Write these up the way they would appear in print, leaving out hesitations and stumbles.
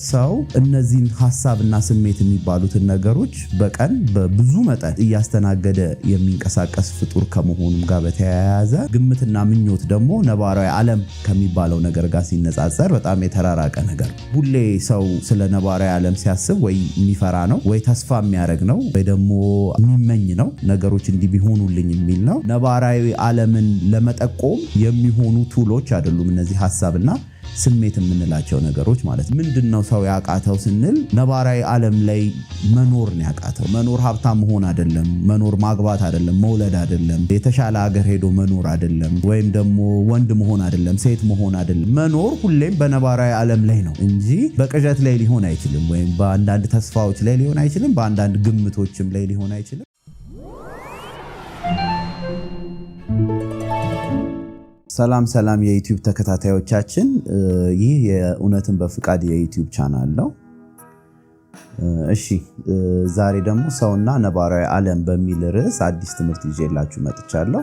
ሰው እነዚህን ሐሳብና ስሜት የሚባሉትን ነገሮች በቀን በብዙ መጠን እያስተናገደ የሚንቀሳቀስ ፍጡር ከመሆኑም ጋር በተያያዘ ግምትና ምኞት ደግሞ ነባራዊ ዓለም ከሚባለው ነገር ጋር ሲነጻጸር በጣም የተራራቀ ነገር ነው። ሁሌ ሰው ስለ ነባራዊ ዓለም ሲያስብ ወይ የሚፈራ ነው፣ ወይ ተስፋ የሚያደርግ ነው፣ ወይ ደግሞ የሚመኝ ነው፣ ነገሮች እንዲህ ቢሆኑልኝ የሚል ነው። ነባራዊ ዓለምን ለመጠቆም የሚሆኑ ቱሎች አይደሉም እነዚህ ሐሳብና ስሜት የምንላቸው ነገሮች ማለት ምንድነው? ሰው ያቃተው ስንል ነባራዊ ዓለም ላይ መኖር ነው ያቃተው። መኖር ሀብታም መሆን አይደለም፣ መኖር ማግባት አይደለም፣ መውለድ አይደለም፣ የተሻለ ሀገር ሄዶ መኖር አይደለም፣ ወይም ደግሞ ወንድ መሆን አይደለም፣ ሴት መሆን አይደለም። መኖር ሁሌም በነባራዊ ዓለም ላይ ነው እንጂ በቅዠት ላይ ሊሆን አይችልም፣ ወይም በአንዳንድ ተስፋዎች ላይ ሊሆን አይችልም፣ በአንዳንድ ግምቶችም ላይ ሊሆን አይችልም። ሰላም የዩቲዩብ ተከታታዮቻችን፣ ይህ የእውነትን በፍቃድ የዩቲዩብ ቻናል ነው። እሺ ዛሬ ደግሞ ሰውና ነባራዊ ዓለም በሚል ርዕስ አዲስ ትምህርት ይዤላችሁ መጥቻለሁ።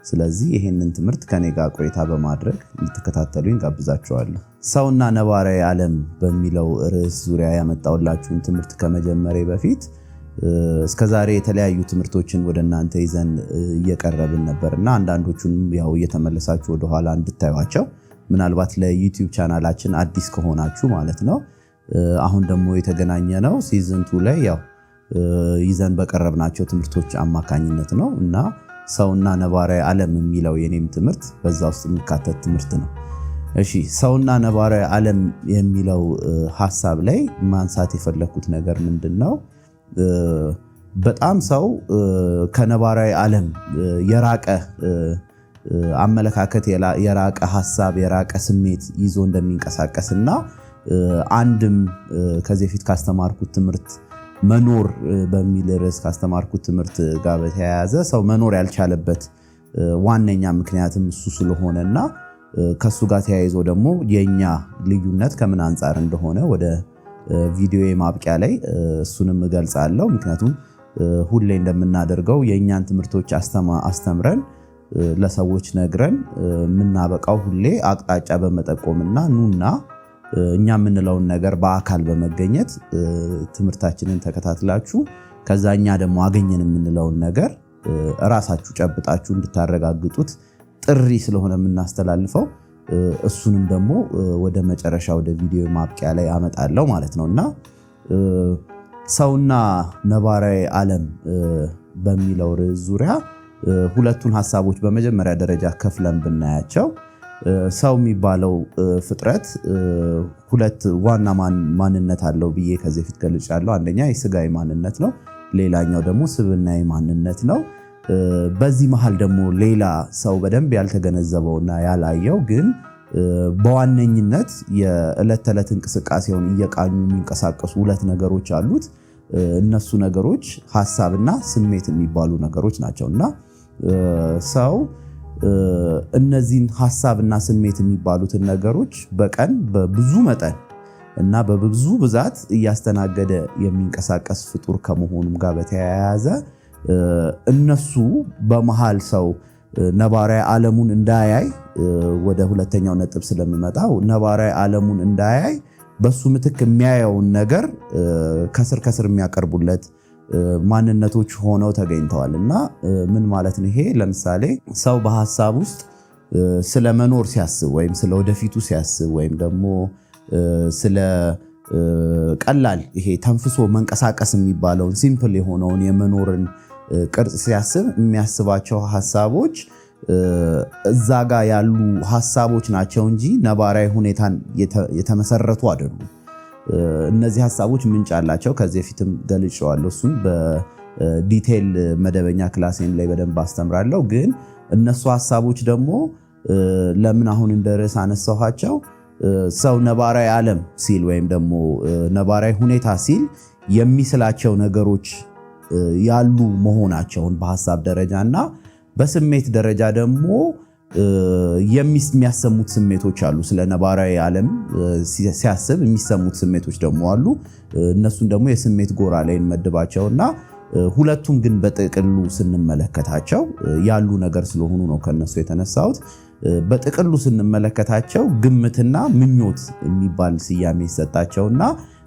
ስለዚህ ይሄንን ትምህርት ከኔ ጋር ቆይታ በማድረግ እንድትከታተሉኝ ጋብዛችኋለሁ። ሰውና ነባራዊ ዓለም በሚለው ርዕስ ዙሪያ ያመጣሁላችሁን ትምህርት ከመጀመሪያ በፊት እስከዛሬ የተለያዩ ትምህርቶችን ወደ እናንተ ይዘን እየቀረብን ነበርና አንዳንዶቹን ያው እየተመለሳችሁ ወደ ኋላ እንድታዩዋቸው ምናልባት ለዩቲዩብ ቻናላችን አዲስ ከሆናችሁ ማለት ነው። አሁን ደግሞ የተገናኘ ነው ሲዝን 2 ላይ ያው ይዘን በቀረብናቸው ትምህርቶች አማካኝነት ነው እና ሰውና ነባራዊ ዓለም የሚለው የኔም ትምህርት በዛ ውስጥ የሚካተት ትምህርት ነው። እሺ ሰውና ነባራዊ ዓለም የሚለው ሐሳብ ላይ ማንሳት የፈለኩት ነገር ምንድነው? በጣም ሰው ከነባራዊ ዓለም የራቀ አመለካከት፣ የራቀ ሐሳብ፣ የራቀ ስሜት ይዞ እንደሚንቀሳቀስና አንድም ከዚህ በፊት ካስተማርኩት ትምህርት መኖር በሚል ርዕስ ካስተማርኩት ትምህርት ጋር በተያያዘ ሰው መኖር ያልቻለበት ዋነኛ ምክንያትም እሱ ስለሆነና ከሱ ጋር ተያይዞ ደግሞ የኛ ልዩነት ከምን አንፃር እንደሆነ ወደ ቪዲዮ ማብቂያ ላይ እሱንም እገልጻለሁ። ምክንያቱም ሁሌ እንደምናደርገው የኛን ትምህርቶች አስተምረን ለሰዎች ነግረን የምናበቃው ሁሌ አቅጣጫ በመጠቆምና ኑና እኛ የምንለውን ነገር በአካል በመገኘት ትምህርታችንን ተከታትላችሁ ከዛኛ ደግሞ አገኘን የምንለውን ነገር ራሳችሁ ጨብጣችሁ እንድታረጋግጡት ጥሪ ስለሆነ የምናስተላልፈው እሱንም ደግሞ ወደ መጨረሻ ወደ ቪዲዮ ማብቂያ ላይ አመጣለሁ ማለት ነውና ሰውና ነባራዊ ዓለም በሚለው ርዕስ ዙሪያ ሁለቱን ሐሳቦች በመጀመሪያ ደረጃ ከፍለን ብናያቸው ሰው የሚባለው ፍጥረት ሁለት ዋና ማንነት አለው ብዬ ከዚህ በፊት ገልጫለሁ። አንደኛ የሥጋዊ ማንነት ነው፣ ሌላኛው ደግሞ ስብዕናዊ ማንነት ነው። በዚህ መሃል ደግሞ ሌላ ሰው በደንብ ያልተገነዘበውና ያላየው ግን በዋነኝነት የዕለት ተዕለት እንቅስቃሴውን እየቃኙ የሚንቀሳቀሱ ሁለት ነገሮች አሉት። እነሱ ነገሮች ሐሳብና ስሜት የሚባሉ ነገሮች ናቸውና ሰው እነዚህን ሐሳብና ስሜት የሚባሉትን ነገሮች በቀን በብዙ መጠን እና በብዙ ብዛት እያስተናገደ የሚንቀሳቀስ ፍጡር ከመሆኑም ጋር በተያያዘ እነሱ በመሃል ሰው ነባራዊ ዓለሙን እንዳያይ ወደ ሁለተኛው ነጥብ ስለምመጣው ነባራዊ ዓለሙን እንዳያይ በሱ ምትክ የሚያየውን ነገር ከስር የሚያቀርቡለት ማንነቶች ሆነው ተገኝተዋልና ምን ማለት ነው ይሄ? ለምሳሌ ሰው በሐሳብ ውስጥ ስለ መኖር ሲያስብ ወይም ስለ ወደፊቱ ሲያስብ ወይም ደግሞ ስለ ቀላል ይሄ ተንፍሶ መንቀሳቀስ የሚባለውን ሲምፕል የሆነውን የመኖርን ቅርጽ ሲያስብ የሚያስባቸው ሐሳቦች እዛ ጋር ያሉ ሐሳቦች ናቸው እንጂ ነባራዊ ሁኔታን የተመሰረቱ አይደሉም። እነዚህ ሐሳቦች ምንጭ አላቸው። ከዚህ በፊትም ገልጬዋለሁ። እሱን በዲቴል መደበኛ ክላሴም ላይ በደንብ አስተምራለሁ። ግን እነሱ ሐሳቦች ደግሞ ለምን አሁን እንደ ርዕስ አነሳኋቸው? ሰው ነባራዊ ዓለም ሲል ወይም ደግሞ ነባራዊ ሁኔታ ሲል የሚስላቸው ነገሮች ያሉ መሆናቸውን በሐሳብ ደረጃና በስሜት ደረጃ ደግሞ የሚያሰሙት ስሜቶች አሉ። ስለ ነባራዊ ዓለም ሲያስብ የሚሰሙት ስሜቶች ደግሞ አሉ። እነሱን ደግሞ የስሜት ጎራ ላይ እንመድባቸውና ሁለቱም ግን በጥቅሉ ስንመለከታቸው ያሉ ነገር ስለሆኑ ነው ከነሱ የተነሳሁት። በጥቅሉ ስንመለከታቸው ግምትና ምኞት የሚባል ስያሜ ይሰጣቸውና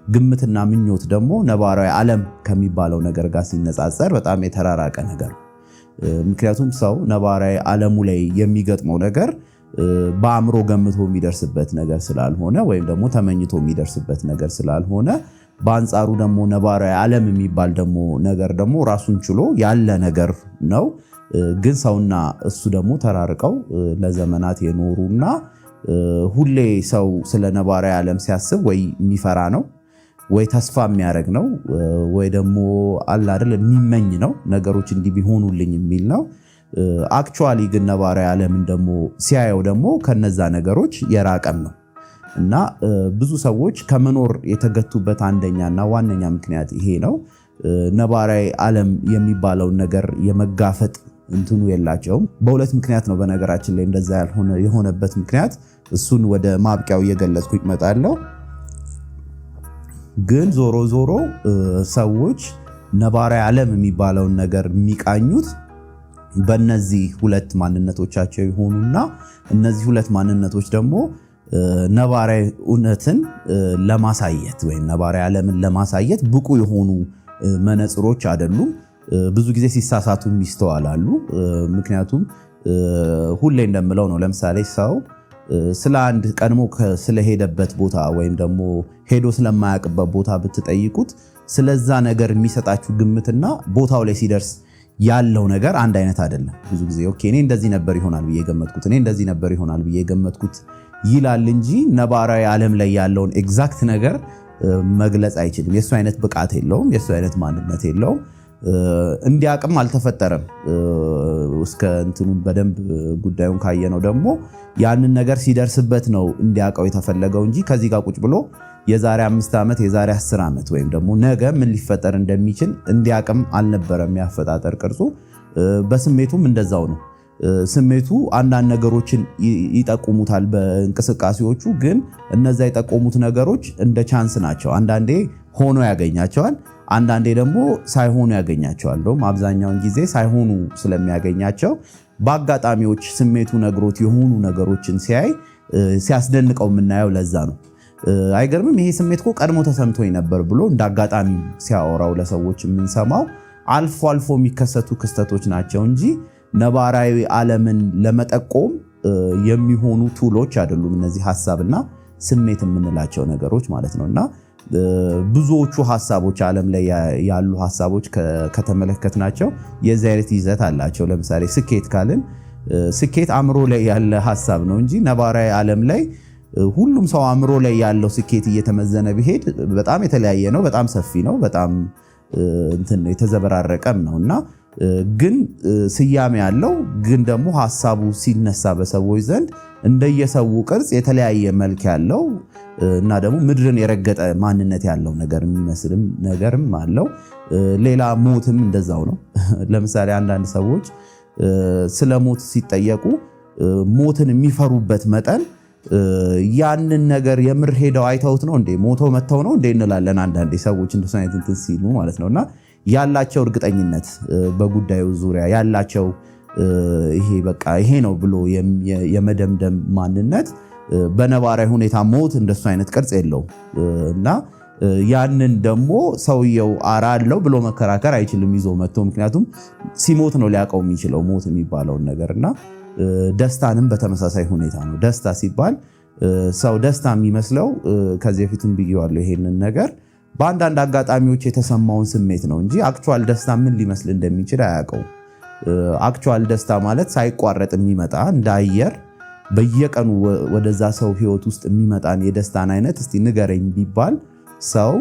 ግምትና ምኞት ደግሞ ነባራዊ ዓለም ከሚባለው ነገር ጋር ሲነጻጸር በጣም የተራራቀ ነገር። ምክንያቱም ሰው ነባራዊ ዓለሙ ላይ የሚገጥመው ነገር በአእምሮ ገምቶ የሚደርስበት ነገር ስላልሆነ ወይም ደግሞ ተመኝቶ የሚደርስበት ነገር ስላልሆነ፣ በአንጻሩ ደግሞ ነባራዊ ዓለም የሚባል ደግሞ ነገር ደግሞ ራሱን ችሎ ያለ ነገር ነው። ግን ሰውና እሱ ደግሞ ተራርቀው ለዘመናት የኖሩና ሁሌ ሰው ስለ ነባራዊ ዓለም ሲያስብ ወይ የሚፈራ ነው ወይ ተስፋ የሚያደርግ ነው ወይ ደግሞ አለ አይደል የሚመኝ ነው፣ ነገሮች እንዲህ ቢሆኑልኝ የሚል ነው። አክቹዋሊ ግን ነባራዊ ዓለምን ደግሞ ሲያየው ደግሞ ከነዛ ነገሮች የራቀም ነው እና ብዙ ሰዎች ከመኖር የተገቱበት አንደኛና ዋነኛ ምክንያት ይሄ ነው። ነባራዊ ዓለም የሚባለውን ነገር የመጋፈጥ እንትኑ የላቸውም። በሁለት ምክንያት ነው በነገራችን ላይ እንደዛ የሆነበት ምክንያት፣ እሱን ወደ ማብቂያው እየገለጽኩ ይመጣለሁ። ግን ዞሮ ዞሮ ሰዎች ነባራዊ ዓለም የሚባለውን ነገር የሚቃኙት በእነዚህ ሁለት ማንነቶቻቸው ይሆኑና እነዚህ ሁለት ማንነቶች ደግሞ ነባራዊ እውነትን ለማሳየት ወይም ነባራዊ ዓለምን ለማሳየት ብቁ የሆኑ መነጽሮች አይደሉም። ብዙ ጊዜ ሲሳሳቱ ይስተዋላሉ። ምክንያቱም ሁሌ እንደምለው ነው። ለምሳሌ ሰው ስለ አንድ ቀድሞ ስለሄደበት ቦታ ወይም ደግሞ ሄዶ ስለማያውቅበት ቦታ ብትጠይቁት ስለዛ ነገር የሚሰጣችሁ ግምትና ቦታው ላይ ሲደርስ ያለው ነገር አንድ አይነት አይደለም። ብዙ ጊዜ ኦኬ እኔ እንደዚህ ነበር ይሆናል ብዬ ገመትኩት፣ እኔ እንደዚህ ነበር ይሆናል ብዬ ገመትኩት ይላል እንጂ ነባራዊ ዓለም ላይ ያለውን ኤግዛክት ነገር መግለጽ አይችልም። የሱ አይነት ብቃት የለውም፣ የሱ አይነት ማንነት የለውም። እንዲያቅም አልተፈጠረም። እስከ እንትኑ በደንብ ጉዳዩን ካየነው ደግሞ ያንን ነገር ሲደርስበት ነው እንዲያቀው የተፈለገው እንጂ ከዚህ ጋር ቁጭ ብሎ የዛሬ 5 ዓመት የዛሬ 10 ዓመት ወይም ደግሞ ነገ ምን ሊፈጠር እንደሚችል እንዲያቅም አልነበረም ያፈጣጠር ቅርጹ። በስሜቱም እንደዛው ነው። ስሜቱ አንዳንድ ነገሮችን ይጠቁሙታል በእንቅስቃሴዎቹ፣ ግን እነዛ የጠቆሙት ነገሮች እንደ ቻንስ ናቸው። አንዳንዴ ሆኖ ያገኛቸዋል፣ አንዳንዴ ደግሞ ሳይሆኑ ያገኛቸዋል። እንደውም አብዛኛውን ጊዜ ሳይሆኑ ስለሚያገኛቸው በአጋጣሚዎች ስሜቱ ነግሮት የሆኑ ነገሮችን ሲያይ ሲያስደንቀው የምናየው ለዛ ነው። አይገርምም? ይሄ ስሜት እኮ ቀድሞ ተሰምቶኝ ነበር ብሎ እንደ አጋጣሚ ሲያወራው ለሰዎች የምንሰማው አልፎ አልፎ የሚከሰቱ ክስተቶች ናቸው እንጂ ነባራዊ ዓለምን ለመጠቆም የሚሆኑ ቱሎች አይደሉም እነዚህ ሐሳብና ስሜት የምንላቸው ነገሮች ማለት ነውና ብዙዎቹ ሐሳቦች ዓለም ላይ ያሉ ሐሳቦች ከተመለከትናቸው የዚህ አይነት ይዘት አላቸው። ለምሳሌ ስኬት ካልን ስኬት አእምሮ ላይ ያለ ሐሳብ ነው እንጂ ነባራዊ ዓለም ላይ ሁሉም ሰው አእምሮ ላይ ያለው ስኬት እየተመዘነ ቢሄድ በጣም የተለያየ ነው፣ በጣም ሰፊ ነው፣ በጣም የተዘበራረቀም ነውና ግን ስያሜ ያለው ግን ደግሞ ሐሳቡ ሲነሳ በሰዎች ዘንድ እንደየሰው ቅርጽ የተለያየ መልክ ያለው እና ደግሞ ምድርን የረገጠ ማንነት ያለው ነገር የሚመስልም ነገርም አለው። ሌላ ሞትም እንደዛው ነው። ለምሳሌ አንዳንድ ሰዎች ስለ ሞት ሲጠየቁ ሞትን የሚፈሩበት መጠን ያንን ነገር የምር ሄደው አይተውት ነው እንዴ ሞተው መተው ነው እንዴ እንላለን አንዳንዴ ሰዎች እንደሱ አይነት እንትን ሲሉ ማለት ነውና ያላቸው እርግጠኝነት በጉዳዩ ዙሪያ ያላቸው ይሄ በቃ ይሄ ነው ብሎ የመደምደም ማንነት በነባራዊ ሁኔታ ሞት እንደሱ አይነት ቅርጽ የለውም እና ያንን ደግሞ ሰውየው አራለው ብሎ መከራከር አይችልም ይዞ መጥቶ። ምክንያቱም ሲሞት ነው ሊያውቀው የሚችለው ሞት የሚባለውን ነገርና ደስታንም በተመሳሳይ ሁኔታ ነው። ደስታ ሲባል ሰው ደስታ የሚመስለው ከዚህ በፊትም ብዬዋለሁ ይሄንን ነገር በአንዳንድ አጋጣሚዎች የተሰማውን ስሜት ነው እንጂ አክቹዋል ደስታ ምን ሊመስል እንደሚችል አያውቀውም። አክቹዋል ደስታ ማለት ሳይቋረጥ የሚመጣ እንደ አየር በየቀኑ ወደዛ ሰው ህይወት ውስጥ የሚመጣን የደስታን አይነት እስቲ ንገረኝ ቢባል ሰው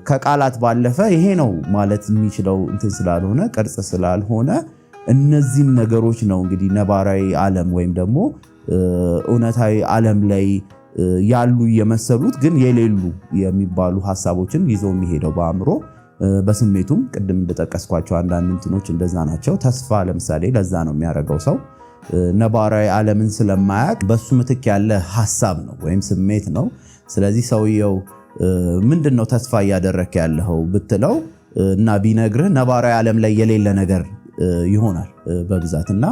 ከቃላት ባለፈ ይሄ ነው ማለት የሚችለው እንትን ስላልሆነ ቅርጽ ስላልሆነ እነዚህም ነገሮች ነው እንግዲህ ነባራዊ ዓለም ወይም ደግሞ እውነታዊ ዓለም ላይ ያሉ የመሰሉት ግን የሌሉ የሚባሉ ሐሳቦችን ይዞ የሚሄደው በአእምሮ በስሜቱም ቅድም እንደጠቀስኳቸው አንዳንድ እንትኖች እንደዛ ናቸው። ተስፋ ለምሳሌ ለዛ ነው የሚያደርገው ሰው ነባራዊ ዓለምን ስለማያውቅ በሱ ምትክ ያለ ሐሳብ ነው ወይም ስሜት ነው። ስለዚህ ሰውየው ምንድነው ተስፋ እያደረክ ያለው ብትለው እና ቢነግርህ ነባራዊ ዓለም ላይ የሌለ ነገር ይሆናል በብዛትና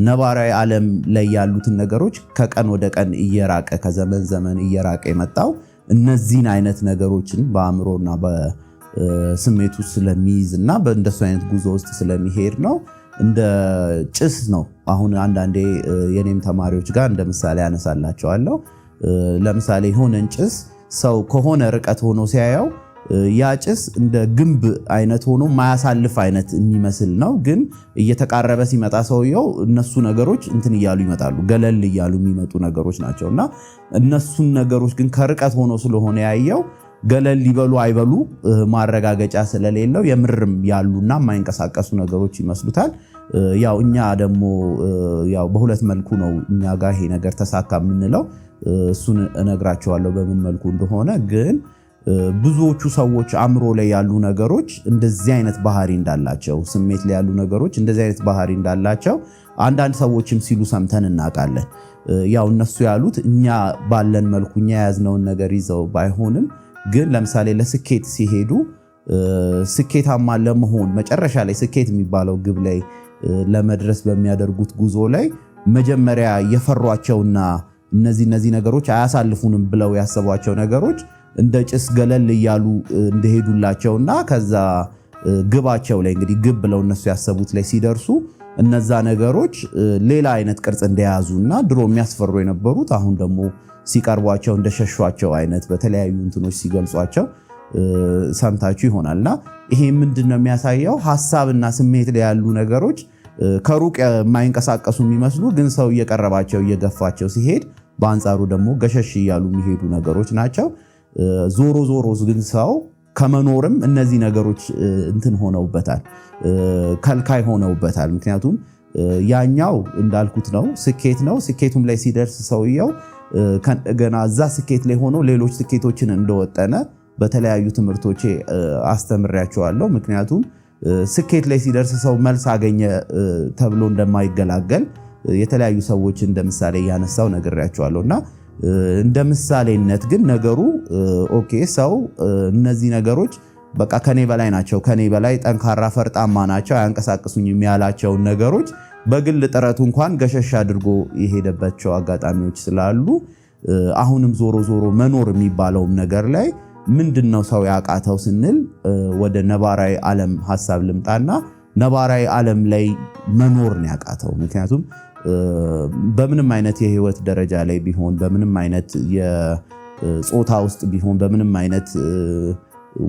ነባራዊ ዓለም ላይ ያሉትን ነገሮች ከቀን ወደ ቀን እየራቀ ከዘመን ዘመን እየራቀ የመጣው እነዚህን አይነት ነገሮችን በአእምሮና በስሜቱ ስለሚይዝና በእንደሱ አይነት ጉዞ ውስጥ ስለሚሄድ ነው። እንደ ጭስ ነው። አሁን አንዳንዴ የኔም ተማሪዎች ጋር እንደ ምሳሌ ያነሳላቸዋለሁ። ለምሳሌ የሆነን ጭስ ሰው ከሆነ ርቀት ሆኖ ሲያየው ያ ጭስ እንደ ግንብ አይነት ሆኖ ማያሳልፍ አይነት የሚመስል ነው። ግን እየተቃረበ ሲመጣ ሰውየው እነሱ ነገሮች እንትን እያሉ ይመጣሉ፣ ገለል እያሉ የሚመጡ ነገሮች ናቸውና እነሱን ነገሮች ግን ከርቀት ሆኖ ስለሆነ ያየው ገለል ሊበሉ አይበሉ ማረጋገጫ ስለሌለው የምርም ያሉና የማይንቀሳቀሱ ነገሮች ይመስሉታል። ያው እኛ ደግሞ ያው በሁለት መልኩ ነው እኛ ጋር ይሄ ነገር ተሳካ የምንለው። እሱን እነግራቸዋለሁ በምን መልኩ እንደሆነ። ግን ብዙዎቹ ሰዎች አእምሮ ላይ ያሉ ነገሮች እንደዚህ አይነት ባህሪ እንዳላቸው፣ ስሜት ላይ ያሉ ነገሮች እንደዚህ አይነት ባህሪ እንዳላቸው አንዳንድ ሰዎችም ሲሉ ሰምተን እናውቃለን። ያው እነሱ ያሉት እኛ ባለን መልኩ እኛ የያዝነውን ነገር ይዘው ባይሆንም ግን ለምሳሌ ለስኬት ሲሄዱ ስኬታማ ለመሆን መጨረሻ ላይ ስኬት የሚባለው ግብ ላይ ለመድረስ በሚያደርጉት ጉዞ ላይ መጀመሪያ የፈሯቸውና እነዚህ ነገሮች አያሳልፉንም ብለው ያሰቧቸው ነገሮች እንደ ጭስ ገለል እያሉ እንደሄዱላቸውና ከዛ ግባቸው ላይ እንግዲህ ግብ ብለው እነሱ ያሰቡት ላይ ሲደርሱ እነዛ ነገሮች ሌላ አይነት ቅርጽ እንደያዙና ድሮ የሚያስፈሩ የነበሩት አሁን ደግሞ ሲቀርቧቸው እንደሸሿቸው አይነት በተለያዩ እንትኖች ሲገልጿቸው ሰምታችሁ ይሆናልና ይሄ ምንድነው የሚያሳየው? ሐሳብና ስሜት ላይ ያሉ ነገሮች ከሩቅ የማይንቀሳቀሱ የሚመስሉ ግን ሰው እየቀረባቸው እየገፋቸው ሲሄድ በአንጻሩ ደግሞ ገሸሽ እያሉ የሚሄዱ ነገሮች ናቸው። ዞሮ ዞሮ ግን ሰው ከመኖርም እነዚህ ነገሮች እንትን ሆነውበታል፣ ከልካይ ሆነውበታል። ምክንያቱም ያኛው እንዳልኩት ነው፣ ስኬት ነው። ስኬቱም ላይ ሲደርስ ሰውየው ገና እዛ ስኬት ላይ ሆኖ ሌሎች ስኬቶችን እንደወጠነ በተለያዩ ትምህርቶቼ አስተምሬያቸዋለሁ። ምክንያቱም ስኬት ላይ ሲደርስ ሰው መልስ አገኘ ተብሎ እንደማይገላገል የተለያዩ ሰዎች እንደ ምሳሌ እያነሳው ነግሬያቸዋለሁና እንደ ምሳሌነት ግን ነገሩ ኦኬ ሰው እነዚህ ነገሮች በቃ ከኔ በላይ ናቸው፣ ከኔ በላይ ጠንካራ ፈርጣማ ናቸው፣ አያንቀሳቅሱኝም ያላቸውን ነገሮች በግል ጥረቱ እንኳን ገሸሽ አድርጎ የሄደባቸው አጋጣሚዎች ስላሉ አሁንም ዞሮ ዞሮ መኖር የሚባለውም ነገር ላይ ምንድነው ሰው ያቃተው ስንል ወደ ነባራዊ ዓለም ሐሳብ ልምጣና ነባራዊ ዓለም ላይ መኖር ነው ያቃተው። ምክንያቱም በምንም አይነት የህይወት ደረጃ ላይ ቢሆን፣ በምንም አይነት የጾታ ውስጥ ቢሆን፣ በምንም አይነት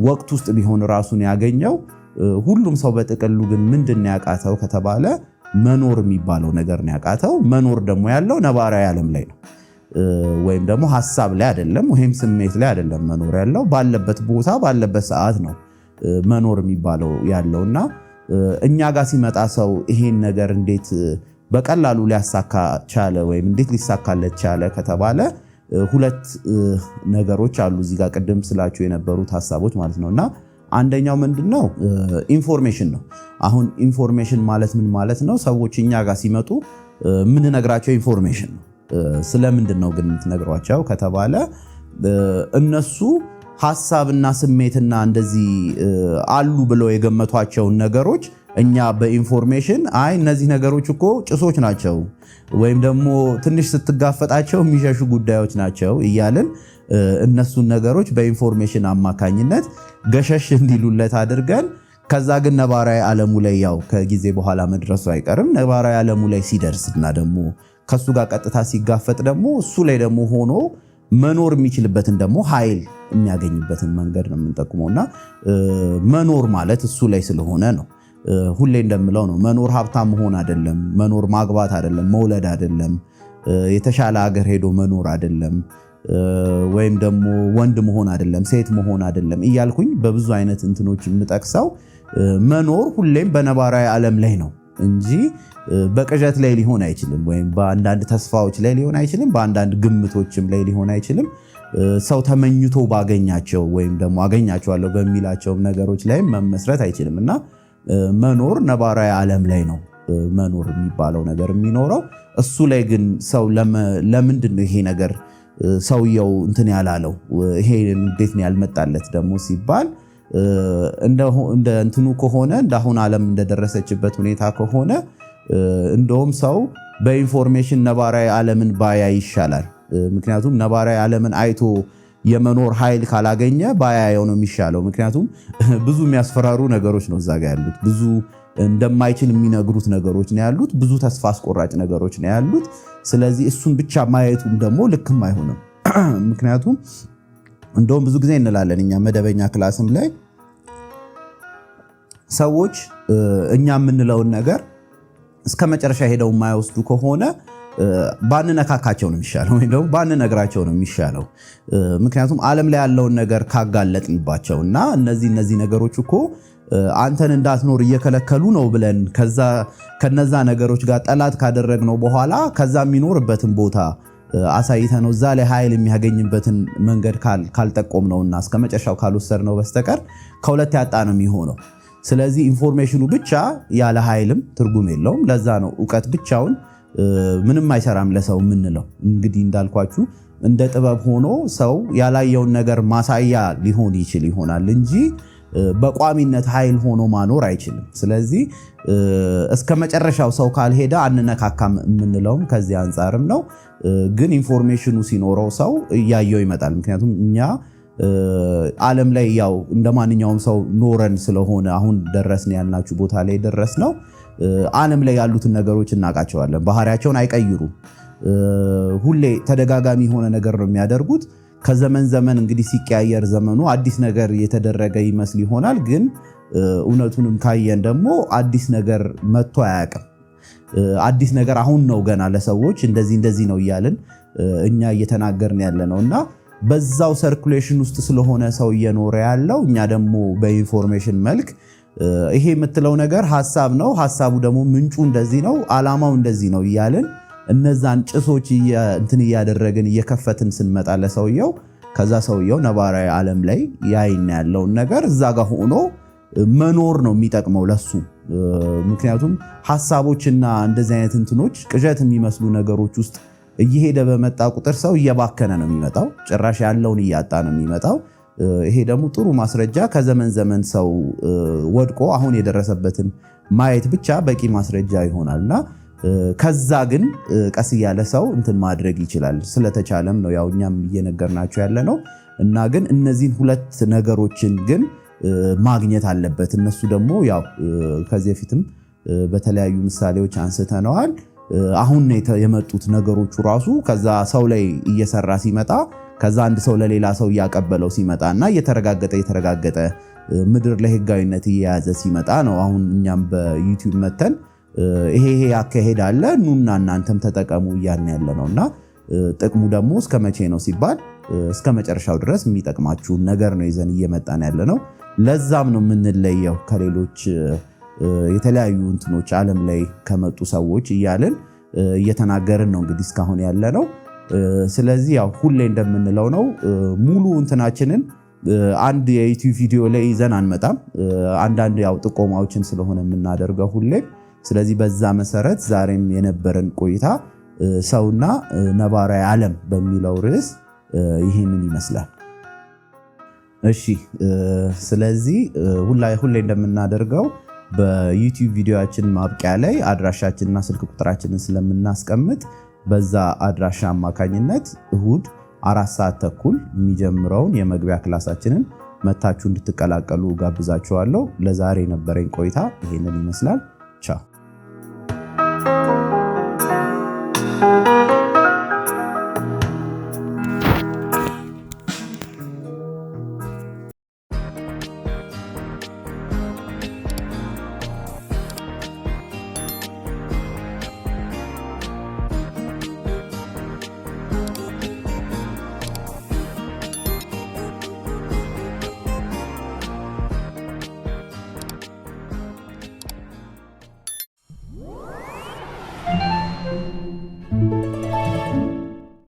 ወቅት ውስጥ ቢሆን ራሱን ያገኘው ሁሉም ሰው በጥቅሉ ግን ምንድነው ያቃተው ከተባለ መኖር የሚባለው ነገር ነው ያቃተው። መኖር ደግሞ ያለው ነባራዊ ዓለም ላይ ነው፣ ወይም ደግሞ ሐሳብ ላይ አይደለም፣ ወይም ስሜት ላይ አይደለም። መኖር ያለው ባለበት ቦታ ባለበት ሰዓት ነው መኖር የሚባለው ያለውና እኛ ጋር ሲመጣ ሰው ይሄን ነገር እንዴት በቀላሉ ሊያሳካ ቻለ ወይም እንዴት ሊሳካለት ቻለ ከተባለ ሁለት ነገሮች አሉ እዚህ ጋር ቅድም ስላችሁ የነበሩት ሐሳቦች ማለት ነውና አንደኛው ምንድነው? ኢንፎርሜሽን ነው። አሁን ኢንፎርሜሽን ማለት ምን ማለት ነው? ሰዎች እኛ ጋር ሲመጡ ምን ነግራቸው ኢንፎርሜሽን ነው። ስለምንድን ነው ግን የምትነግሯቸው ከተባለ እነሱ ሐሳብና ስሜትና እንደዚህ አሉ ብለው የገመቷቸውን ነገሮች እኛ በኢንፎርሜሽን አይ እነዚህ ነገሮች እኮ ጭሶች ናቸው ወይም ደግሞ ትንሽ ስትጋፈጣቸው የሚሸሹ ጉዳዮች ናቸው እያልን እነሱን ነገሮች በኢንፎርሜሽን አማካኝነት ገሸሽ እንዲሉለት አድርገን ከዛ ግን ነባራዊ ዓለሙ ላይ ያው ከጊዜ በኋላ መድረሱ አይቀርም። ነባራዊ ዓለሙ ላይ ሲደርስና ደግሞ ከሱ ጋር ቀጥታ ሲጋፈጥ ደግሞ እሱ ላይ ደግሞ ሆኖ መኖር የሚችልበትን ደግሞ ኃይል የሚያገኝበትን መንገድ ነው የምንጠቁመውና መኖር ማለት እሱ ላይ ስለሆነ ነው። ሁሌ እንደምለው ነው መኖር ሀብታም መሆን አይደለም፣ መኖር ማግባት አይደለም፣ መውለድ አይደለም፣ የተሻለ ሀገር ሄዶ መኖር አይደለም፣ ወይም ደግሞ ወንድ መሆን አይደለም፣ ሴት መሆን አይደለም እያልኩኝ በብዙ አይነት እንትኖች የምጠቅሰው መኖር ሁሌም በነባራዊ ዓለም ላይ ነው እንጂ በቅዠት ላይ ሊሆን አይችልም፣ ወይም በአንዳንድ ተስፋዎች ላይ ሊሆን አይችልም፣ በአንዳንድ ግምቶችም ላይ ሊሆን አይችልም። ሰው ተመኝቶ ባገኛቸው ወይም ደግሞ አገኛቸዋለሁ በሚላቸውም ነገሮች ላይ መመስረት አይችልም እና መኖር ነባራዊ ዓለም ላይ ነው መኖር የሚባለው ነገር የሚኖረው። እሱ ላይ ግን ሰው ለምንድን ነው ይሄ ነገር ሰውየው እንትን ያላለው ይሄ እንዴት ነው ያልመጣለት ደግሞ ሲባል እንደ እንትኑ ከሆነ እንዳሁን ዓለም እንደደረሰችበት ሁኔታ ከሆነ እንደውም ሰው በኢንፎርሜሽን ነባራዊ ዓለምን ባያ ይሻላል። ምክንያቱም ነባራዊ ዓለምን አይቶ የመኖር ኃይል ካላገኘ ባያየው ነው የሚሻለው። ምክንያቱም ብዙ የሚያስፈራሩ ነገሮች ነው እዛ ጋር ያሉት። ብዙ እንደማይችል የሚነግሩት ነገሮች ነው ያሉት። ብዙ ተስፋ አስቆራጭ ነገሮች ነው ያሉት። ስለዚህ እሱን ብቻ ማየቱም ደግሞ ልክም አይሆንም። ምክንያቱም እንደውም ብዙ ጊዜ እንላለን እኛ መደበኛ ክላስም ላይ ሰዎች እኛ የምንለውን ነገር እስከ መጨረሻ ሄደው የማይወስዱ ከሆነ ባንነካካቸው ነው የሚሻለው፣ ወይ ደግሞ ባንነግራቸው ነው የሚሻለው። ምክንያቱም ዓለም ላይ ያለውን ነገር ካጋለጥንባቸውና እነዚህ ነገሮች እኮ አንተን እንዳትኖር እየከለከሉ ነው ብለን ከነዛ ነገሮች ጋር ጠላት ካደረግነው በኋላ ከዛ የሚኖርበትን ቦታ አሳይተነው እዛ ላይ ኃይል የሚያገኝበትን መንገድ ካልጠቆምነውና እስከ መጨረሻው ካልወሰድነው በስተቀር ከሁለት ያጣ ነው የሚሆነው። ስለዚህ ኢንፎርሜሽኑ ብቻ ያለ ኃይልም ትርጉም የለውም። ለዛ ነው ዕውቀት ብቻውን ምንም አይሰራም ለሰው የምንለው። እንግዲህ እንዳልኳችሁ እንደ ጥበብ ሆኖ ሰው ያላየውን ነገር ማሳያ ሊሆን ይችል ይሆናል እንጂ በቋሚነት ኃይል ሆኖ ማኖር አይችልም። ስለዚህ እስከ መጨረሻው ሰው ካልሄደ አንነካካም የምንለውም ከዚህ አንጻርም ነው። ግን ኢንፎርሜሽኑ ሲኖረው ሰው እያየው ይመጣል። ምክንያቱም እኛ ዓለም ላይ ያው እንደማንኛውም ሰው ኖረን ስለሆነ አሁን ደረስን ያልናችሁ ቦታ ላይ ደረስነው። ዓለም ላይ ያሉትን ነገሮች እናውቃቸዋለን። ባህሪያቸውን አይቀይሩም። ሁሌ ተደጋጋሚ የሆነ ነገር ነው የሚያደርጉት። ከዘመን ዘመን እንግዲህ ሲቀያየር ዘመኑ አዲስ ነገር የተደረገ ይመስል ይሆናል። ግን እውነቱንም ካየን ደግሞ አዲስ ነገር መጥቶ አያውቅም። አዲስ ነገር አሁን ነው ገና ለሰዎች እንደዚህ ነው እያልን እኛ እየተናገርን ያለ ነውና በዛው ሰርኩሌሽን ውስጥ ስለሆነ ሰው እየኖረ ያለው እኛ ደግሞ በኢንፎርሜሽን መልክ ይሄ የምትለው ነገር ሐሳብ ነው፣ ሐሳቡ ደግሞ ምንጩ እንደዚህ ነው፣ ዓላማው እንደዚህ ነው እያልን እነዛን ጭሶች እንትን እያደረግን እየከፈትን ስንመጣ ለሰውየው ከዛ ሰውየው ነባራዊ ዓለም ላይ ያይና ያለውን ነገር እዛ ጋር ሆኖ መኖር ነው የሚጠቅመው ለሱ። ምክንያቱም ሐሳቦችና እንደዚህ አይነት እንትኖች ቅዠት የሚመስሉ ነገሮች ውስጥ እየሄደ በመጣ ቁጥር ሰው እየባከነ ነው የሚመጣው፣ ጭራሽ ያለውን እያጣ ነው የሚመጣው። ይሄ ደግሞ ጥሩ ማስረጃ ከዘመን ዘመን ሰው ወድቆ አሁን የደረሰበትን ማየት ብቻ በቂ ማስረጃ ይሆናልና ከዛ ግን ቀስ እያለ ሰው እንትን ማድረግ ይችላል። ስለተቻለም ነው ያው እኛም እየነገርናቸው ያለ ነው። እና ግን እነዚህን ሁለት ነገሮችን ግን ማግኘት አለበት። እነሱ ደግሞ ያው ከዚህ በፊትም በተለያዩ ምሳሌዎች አንስተነዋል። አሁን የመጡት ነገሮቹ ራሱ ከዛ ሰው ላይ እየሰራ ሲመጣ ከዛ አንድ ሰው ለሌላ ሰው እያቀበለው ሲመጣና እየተረጋገጠ ምድር ላይ ህጋዊነት እየያዘ ሲመጣ ነው አሁን እኛም በዩቲዩብ መተን ይሄ ያካሄድ አለ ኑና እናንተም ተጠቀሙ እያልን ያለ ነውና ጥቅሙ ደግሞ እስከ መቼ ነው ሲባል እስከ መጨረሻው ድረስ የሚጠቅማችሁን ነገር ነው ይዘን እየመጣን ያለ ነው። ለዛም ነው የምንለየው ከሌሎች የተለያዩ እንትኖች ዓለም ላይ ከመጡ ሰዎች እያልን እየተናገርን ነው እንግዲህ እስካሁን ያለ ነው። ስለዚህ ያው ሁሌ እንደምንለው ነው ሙሉ እንትናችንን አንድ የዩቲዩብ ቪዲዮ ላይ ይዘን አንመጣም። አንዳንድ ያው ጥቆማዎችን ስለሆነ የምናደርገው ሁሌ። ስለዚህ በዛ መሰረት ዛሬም የነበረን ቆይታ ሰውና ነባራዊ ዓለም በሚለው ርዕስ ይህንን ይመስላል። እሺ ስለዚህ ሁሌ እንደምናደርገው በዩቲዩብ ቪዲዮአችን ማብቂያ ላይ አድራሻችንና ስልክ ቁጥራችንን ስለምናስቀምጥ በዛ አድራሻ አማካኝነት እሁድ 4 ሰዓት ተኩል የሚጀምረውን የመግቢያ ክላሳችንን መታችሁ እንድትቀላቀሉ ጋብዛችኋለሁ። ለዛሬ የነበረኝ ቆይታ ይሄንን ይመስላል። ቻው።